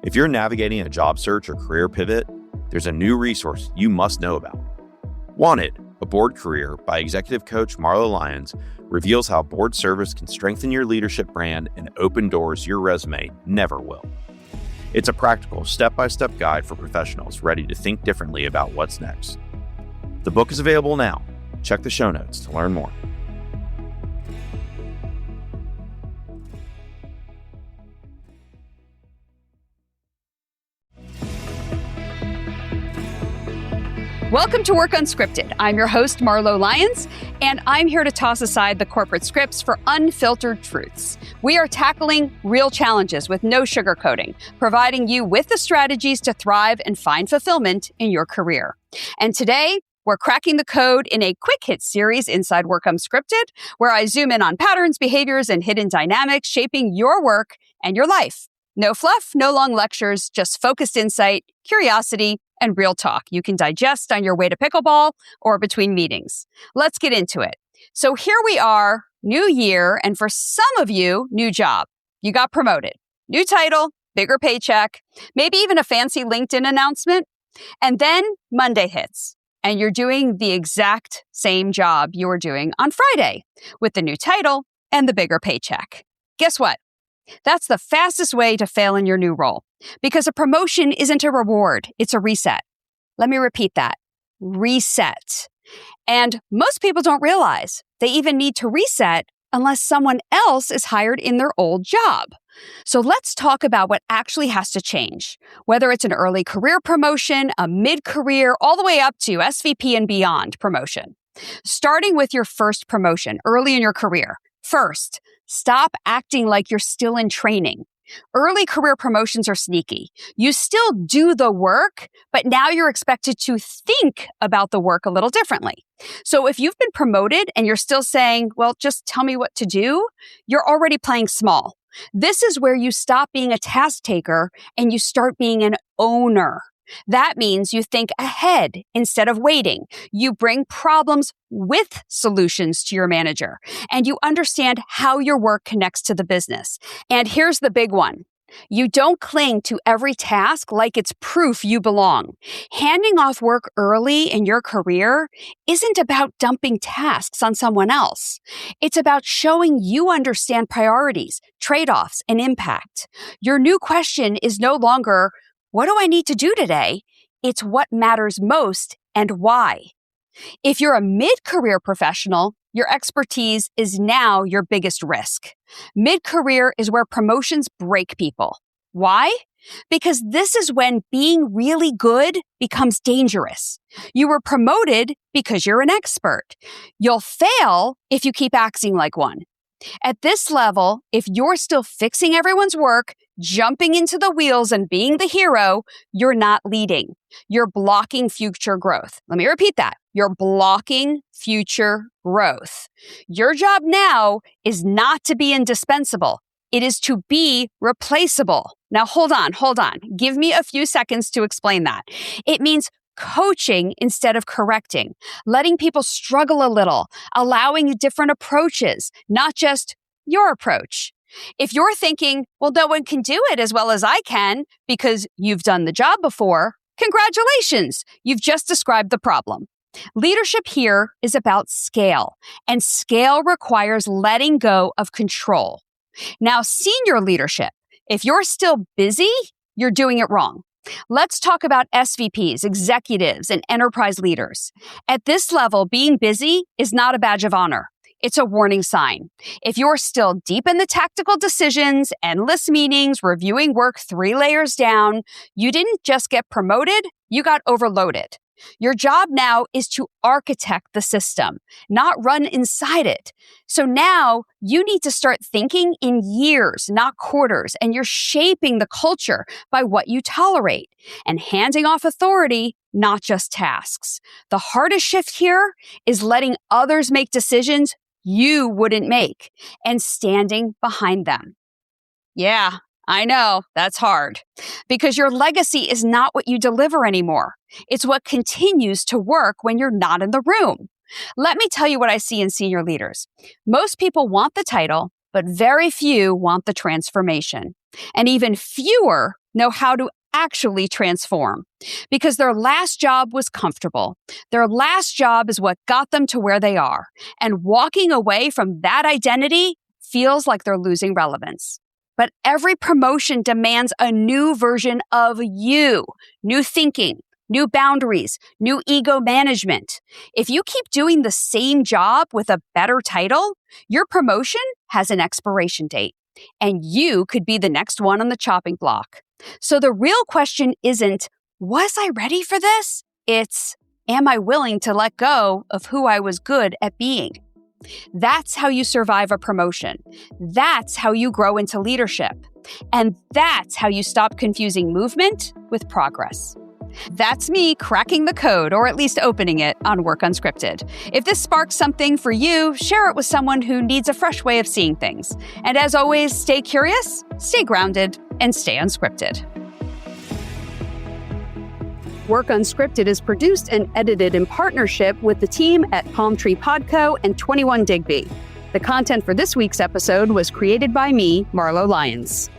If you're navigating a job search or career pivot, there's a new resource you must know about. Wanted, a board career by executive coach Marlo Lyons, reveals how board service can strengthen your leadership brand and open doors your resume never will. It's a practical, step-by-step guide for professionals ready to think differently about what's next. The book is available now. Check the show notes to learn more. Welcome to Work Unscripted. I'm your host, Marlo Lyons, and I'm here to toss aside the corporate scripts for unfiltered truths. We are tackling real challenges with no sugarcoating, providing you with the strategies to thrive and find fulfillment in your career. And today, we're cracking the code in a quick hit series inside Work Unscripted, where I zoom in on patterns, behaviors, and hidden dynamics shaping your work and your life. No fluff, no long lectures, just focused insight, curiosity, and real talk you can digest on your way to pickleball or between meetings. Let's get into it. So here we are, new year, and for some of you, new job. You got promoted. New title, bigger paycheck, maybe even a fancy LinkedIn announcement. And then Monday hits, and you're doing the exact same job you were doing on Friday with the new title and the bigger paycheck. Guess what? That's the fastest way to fail in your new role, because a promotion isn't a reward, it's a reset. Let me repeat that. Reset. And most people don't realize they even need to reset unless someone else is hired in their old job. So let's talk about what actually has to change, whether it's an early career promotion, a mid-career, all the way up to SVP and beyond promotion. Starting with your first promotion early in your career. First, stop acting like you're still in training. Early career promotions are sneaky. You still do the work, but now you're expected to think about the work a little differently. So if you've been promoted and you're still saying, well, just tell me what to do, you're already playing small. This is where you stop being a task taker and you start being an owner. That means you think ahead instead of waiting. You bring problems with solutions to your manager, and you understand how your work connects to the business. And here's the big one. You don't cling to every task like it's proof you belong. Handing off work early in your career isn't about dumping tasks on someone else. It's about showing you understand priorities, trade-offs, and impact. Your new question is no longer, what do I need to do today? It's what matters most and why. If you're a mid-career professional, your expertise is now your biggest risk. Mid-career is where promotions break people. Why? Because this is when being really good becomes dangerous. You were promoted because you're an expert. You'll fail if you keep acting like one. At this level, if you're still fixing everyone's work, jumping into the wheels and being the hero, you're not leading. You're blocking future growth. Let me repeat that. You're blocking future growth. Your job now is not to be indispensable. It is to be replaceable. Now, hold on. Give me a few seconds to explain that. It means coaching instead of correcting, letting people struggle a little, allowing different approaches, not just your approach. If you're thinking, well, no one can do it as well as I can because you've done the job before, congratulations, you've just described the problem. Leadership here is about scale, and scale requires letting go of control. Now, senior leadership, if you're still busy, you're doing it wrong. Let's talk about SVPs, executives, and enterprise leaders. At this level, being busy is not a badge of honor. It's a warning sign. If you're still deep in the tactical decisions, endless meetings, reviewing work 3 layers down, you didn't just get promoted, you got overloaded. Your job now is to architect the system, not run inside it. So now you need to start thinking in years, not quarters, and you're shaping the culture by what you tolerate and handing off authority, not just tasks. The hardest shift here is letting others make decisions you wouldn't make and standing behind them. Yeah, I know, that's hard. Because your legacy is not what you deliver anymore. It's what continues to work when you're not in the room. Let me tell you what I see in senior leaders. Most people want the title, but very few want the transformation. And even fewer know how to actually transform because their last job was comfortable. Their last job is what got them to where they are. And walking away from that identity feels like they're losing relevance. But every promotion demands a new version of you, new thinking, new boundaries, new ego management. If you keep doing the same job with a better title, your promotion has an expiration date, and you could be the next one on the chopping block. So the real question isn't, was I ready for this? It's, am I willing to let go of who I was good at being? That's how you survive a promotion. That's how you grow into leadership. And that's how you stop confusing movement with progress. That's me cracking the code, or at least opening it, on Work Unscripted. If this sparks something for you, share it with someone who needs a fresh way of seeing things. And as always, stay curious, stay grounded, and stay unscripted. Work Unscripted is produced and edited in partnership with the team at Palm Tree Podco and 21 Digby. The content for this week's episode was created by me, Marlo Lyons.